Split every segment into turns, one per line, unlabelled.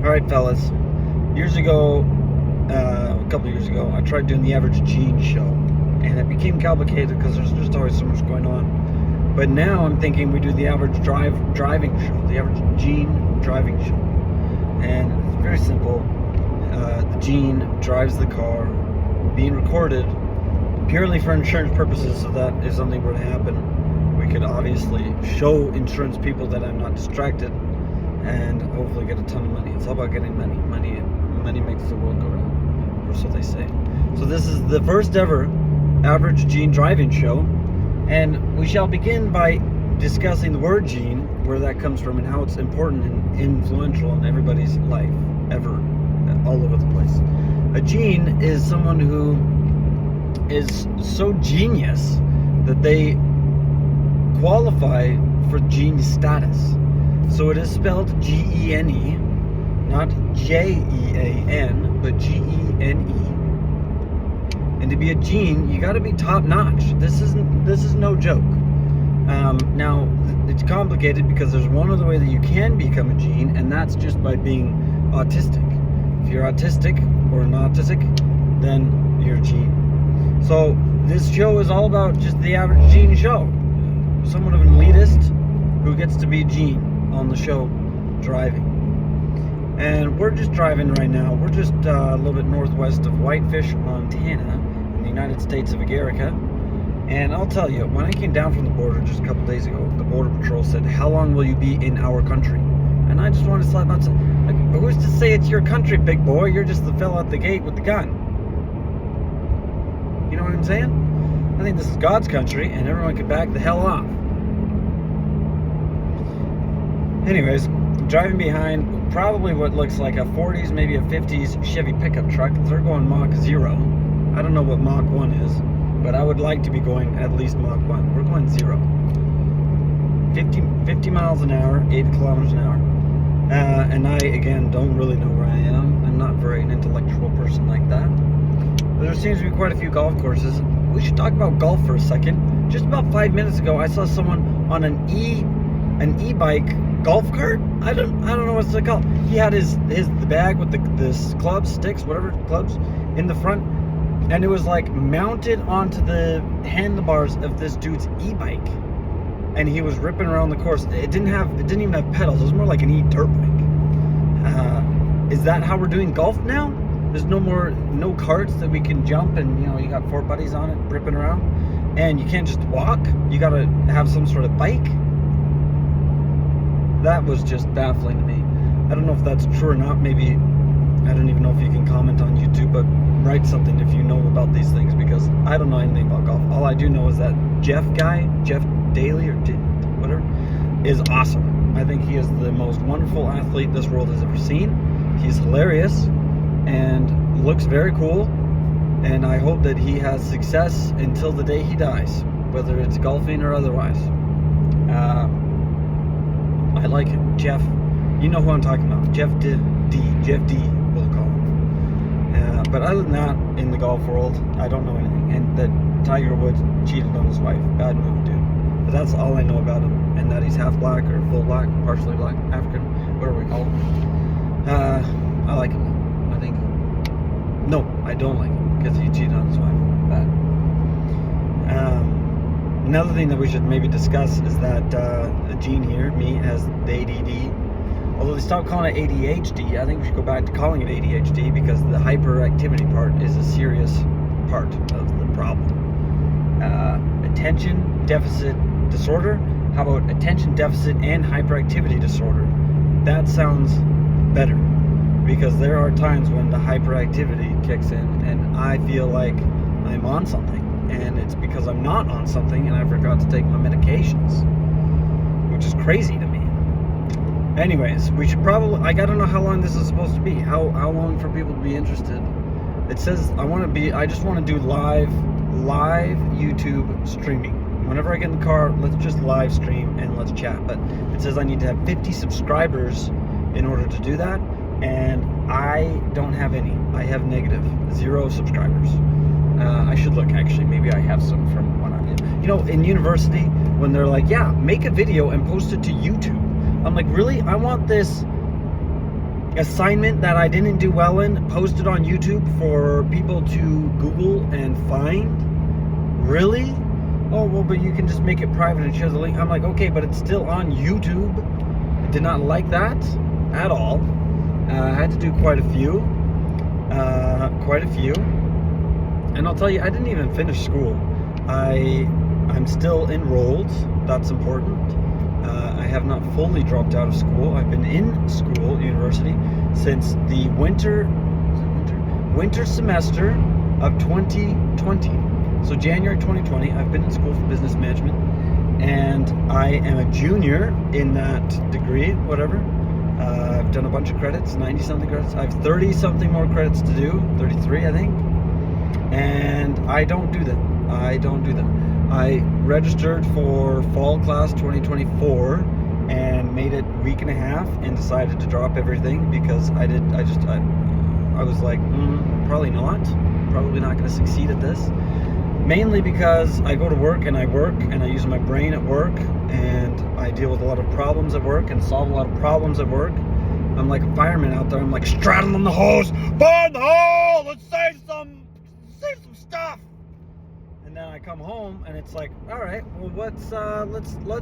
Alright, fellas. Years ago, a couple years ago, I tried doing the Average Gene show. And it became complicated because there's just always so much going on. But now I'm thinking we do the Average Driving show, the Average Gene Driving show. And it's very simple. The Gene drives the car, being recorded purely for insurance purposes, so that if something were to happen, we could obviously show insurance people that I'm not distracted and hopefully get a ton of money. It's all about getting money. Money makes the world go round, or so they say. So this is the first ever Average Gene Driving show, and we shall begin by discussing the word gene, where that comes from, and how it's important and influential in everybody's life, ever, all over the place. A gene is someone who is so genius that they qualify for gene status. So it is spelled G-E-N-E, not J-E-A-N, but G-E-N-E. And to be a gene, you got to be top notch. This is no joke. Now, it's complicated because there's one other way that you can become a gene, and that's just by being autistic. If you're autistic or an autistic, then you're a gene. So this show is all about just the Average Gene show. Somewhat of an elitist who gets to be a gene on the show driving. And we're just driving right now. We're just a little bit northwest of Whitefish, Montana, in the United States of America. And I'll tell you, when I came down from the border just a couple days ago, the Border Patrol said, "How long will you be in our country?" And I just want to slap out and say, like, who's to say it's your country, big boy? You're just the fella at the gate with the gun. You know what I'm saying? I think this is God's country, and everyone can back the hell off. Anyways, driving behind probably what looks like a 40s, maybe a 50s Chevy pickup truck. They're going Mach 0. I don't know what Mach 1 is, but I would like to be going at least Mach 1. We're going 0. 50 miles an hour, 80 kilometers an hour. And I, again, don't really know where I am. I'm not very an intellectual person like that. But there seems to be quite a few golf courses. We should talk about golf for a second. Just about 5 minutes ago, I saw someone on an e-bike golf cart. I don't know what's it called. He had the bag with the clubs, sticks, whatever clubs, in the front, and it was like mounted onto the handlebars of this dude's e-bike, and he was ripping around the course. It didn't even have pedals. It was more like an e-dirt bike. Is that how we're doing golf now? There's no carts that we can jump, and you got 4 buddies on it ripping around, and you can't just walk. You gotta have some sort of bike. That was just baffling to me. I don't know if that's true or not. Maybe, I don't even know if you can comment on YouTube, but write something if you know about these things, because I don't know anything about golf. All I do know is that Jeff Daly, or whatever, is awesome. I think he is the most wonderful athlete this world has ever seen. He's hilarious and looks very cool, and I hope that he has success until the day he dies, whether it's golfing or otherwise. I like him. Jeff, you know who I'm talking about. Jeff D, we'll call him. But other than that, in the golf world, I don't know anything. And that Tiger Woods cheated on his wife. Bad move, dude. But that's all I know about him. And that he's half black, or full black, partially black, African, whatever we call him. I like him. I think. No, I don't like him, because he cheated on his wife. Bad. Another thing that we should maybe discuss is that the gene here, me, has the ADD. Although they stopped calling it ADHD, I think we should go back to calling it ADHD, because the hyperactivity part is a serious part of the problem. Attention deficit disorder. How about attention deficit and hyperactivity disorder? That sounds better, because there are times when the hyperactivity kicks in and I feel like I'm on something. And it's because I'm not on something and I forgot to take my medications, which is crazy to me. Anyways, we should probably, I don't know how long this is supposed to be. How long for people to be interested? It says I just want to do live YouTube streaming. Whenever I get in the car, let's just live stream and let's chat. But it says I need to have 50 subscribers in order to do that, and I don't have any. I have -0 subscribers. I should look, actually. Maybe I have some from when in university, when they're like, yeah, make a video and post it to YouTube. I'm like, really? I want this assignment that I didn't do well in posted on YouTube for people to Google and find? Really? Oh, well, but you can just make it private and share the link. I'm like, okay, but it's still on YouTube. I did not like that at all. I had to do quite a few. And I'll tell you, I didn't even finish school. I'm still enrolled. That's important. I have not fully dropped out of school. I've been in school, university, since the winter semester of 2020. So January 2020, I've been in school for business management, and I am a junior in that degree, whatever. I've done a bunch of credits, 90-something credits. I have 30-something more credits to do, 33, I think. And I don't do them. I registered for fall class 2024 and made it a week and a half and decided to drop everything because I was like, probably not going to succeed at this. Mainly because I go to work and I use my brain at work, and I deal with a lot of problems at work and solve a lot of problems at work. I'm like a fireman out there. I'm like straddling the hose. Burn the hole! Let's save some stuff. And then I come home and it's like, all right, well, let's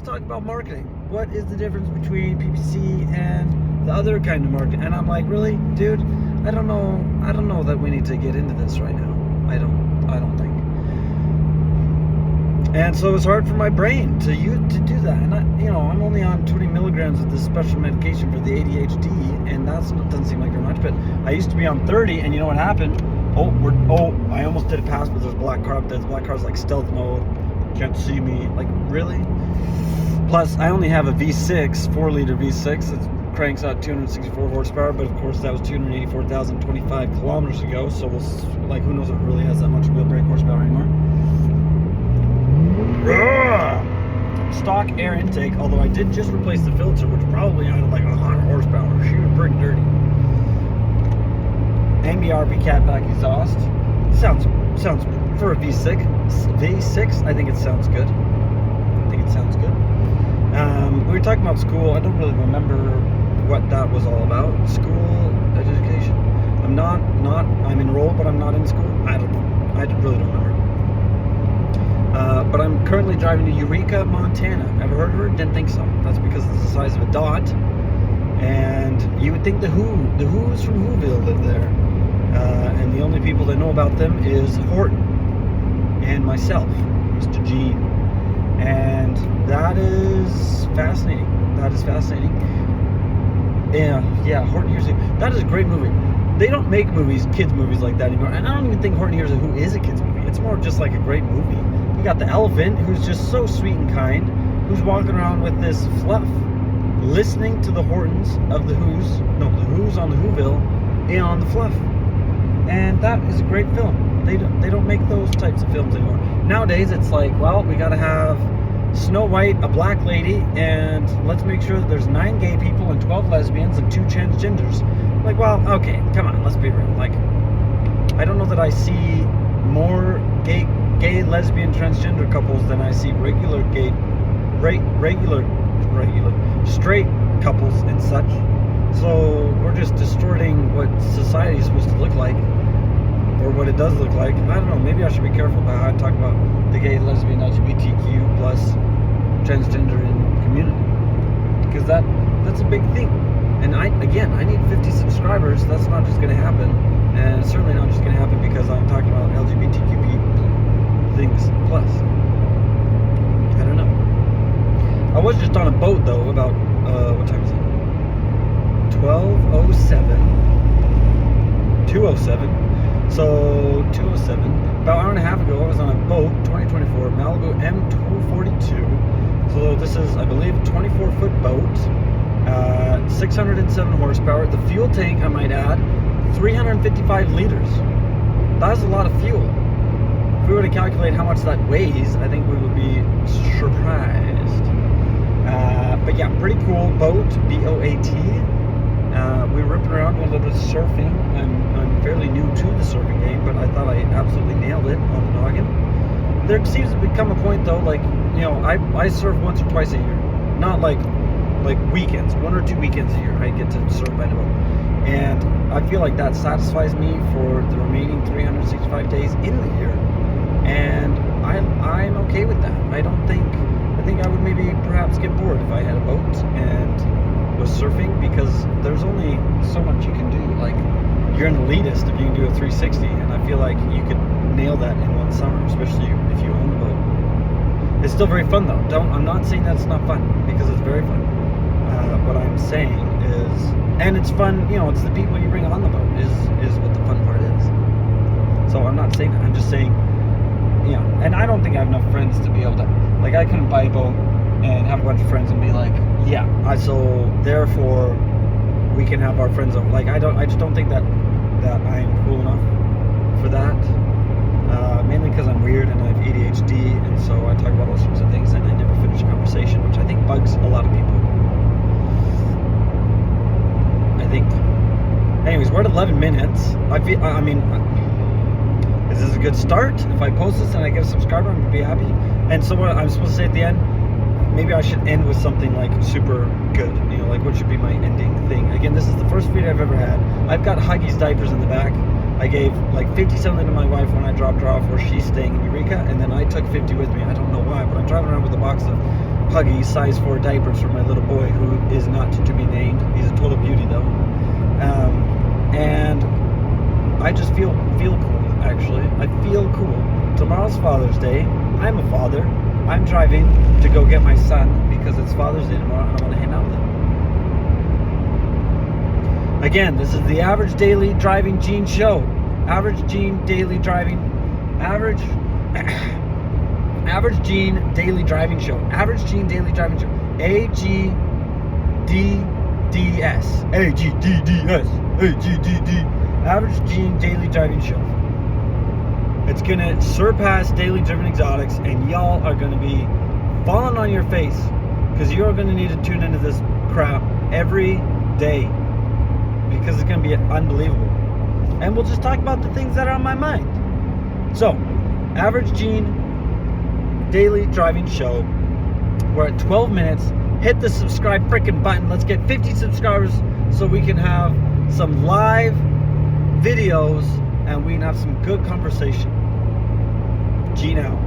talk about marketing. What is the difference between PPC and the other kind of marketing? And I'm like, really, dude? I don't know that we need to get into this right now. I don't think. And so it's hard for my brain to do that. And I'm only on 20 milligrams of this special medication for the ADHD, and that doesn't seem like very much. But I used to be on 30, and you know what happened? I almost did a pass, but there's a black car up there. The black car's like stealth mode. Can't see me. Like, really? Plus, I only have a V6, 4-liter V6. It cranks out 264 horsepower, but of course that was 284,025 kilometers ago. So who knows if it really has that much wheel brake horsepower anymore. Stock air intake, although I did just replace the filter, which probably added like 100 horsepower. She was pretty dirty. MBRP catback exhaust. Sounds for a V6, I think it sounds good. We were talking about school. I don't really remember what that was all about. School education. I'm enrolled, but I'm not in school. I don't know. I really don't remember. But I'm currently driving to Eureka, Montana. Ever heard of her? Didn't think so. That's because it's the size of a dot. And you would think the Who's from Whoville live there. And the only people that know about them is Horton and myself, Mr. Gene. And that is fascinating. Yeah, Horton Hears a Who. That is a great movie. They don't make kids movies like that anymore. And I don't even think Horton Hears a Who is a kids movie. It's more just like a great movie. You got the elephant, who's just so sweet and kind, who's walking around with this fluff, listening to the Hortons of the Who's on the Whoville and on the fluff. And that is a great film. They don't make those types of films anymore. Nowadays, it's like, well, we got to have Snow White, a black lady, and let's make sure that there's 9 gay people and 12 lesbians and 2 transgenders. Like, well, okay, come on, let's be real. Like, I don't know that I see more gay, lesbian, transgender couples than I see regular straight couples and such. So we're just distorting what society is supposed to look like, or what it does look like. I don't know, maybe I should be careful about how I talk about the gay, lesbian, LGBTQ plus transgender community, because that's a big thing. And I need 50 subscribers. That's not just going to happen, and it's certainly not just going to happen because I'm talking about LGBTQ things plus. I don't know. I was just on a boat though, about what time is it? 2:07. So 2:07. About an hour and a half ago, I was on a boat, 2024 Malibu M242. So this is, I believe, a 24-foot boat, 607 horsepower. The fuel tank, I might add, 355 liters. That's a lot of fuel. If we were to calculate how much that weighs, I think we would be surprised. But yeah, pretty cool boat, B-O-A-T. We were ripping around doing a little bit of surfing. I'm fairly new to the surfing game, but I thought I absolutely nailed it on the noggin. There seems to become a point though, like, I surf once or twice a year. Not like weekends, 1 or 2 weekends a year I get to surf by the boat. And I feel like that satisfies me for the remaining 365 days in the year. And I'm okay with that. I think I would maybe perhaps get bored if I had a boat and was surfing, because there's only so much you can do. Like, you're an elitist if you can do a 360, and I feel like you could nail that in one summer, especially if you own a boat. It's still very fun though. I'm not saying that it's not fun, because it's very fun. What I'm saying is, and it's fun, it's the people you bring on the boat is what the fun part is. So I'm not saying that, I'm just saying, and I don't think I have enough friends to be able to, like, I couldn't buy a boat and have a bunch of friends and be like, so therefore we can have our friends over. Like, I just don't think that I'm cool enough for that. Mainly because I'm weird and I have ADHD, and so I talk about all sorts of things and I never finish a conversation, which I think bugs a lot of people. I think. Anyways, we're at 11 minutes. Is this a good start? If I post this and I get a subscriber, I'm gonna be happy. And so what I'm supposed to say at the end, maybe I should end with something like super good. Like, what should be my ending thing? Again, this is the first video I've ever had. I've got Huggies diapers in the back. I gave like 50 something to my wife when I dropped her off where she's staying in Eureka, and then I took 50 with me. I don't know why, but I'm driving around with a box of Huggies size 4 diapers for my little boy, who is not to be named. He's a total beauty though. And I just feel cool, actually. I feel cool. Tomorrow's Father's Day. I'm a father. I'm driving to go get my son because it's Father's Day tomorrow and I want to hang out with him. Again, this is the Average Daily Driving Gene Show. Average Gene Daily Driving. Average Gene Daily Driving Show. Average Gene Daily Driving Show. AGDDS. AGDDS. AGDD. Average Gene Daily Driving Show. It's gonna surpass Daily Driven Exotics, and y'all are gonna be falling on your face because you're gonna need to tune into this crap every day, because it's gonna be unbelievable. And we'll just talk about the things that are on my mind. So, Average Gene Daily Driving Show. We're at 12 minutes. Hit the subscribe freaking button. Let's get 50 subscribers so we can have some live videos and we can have some good conversation. Gene out.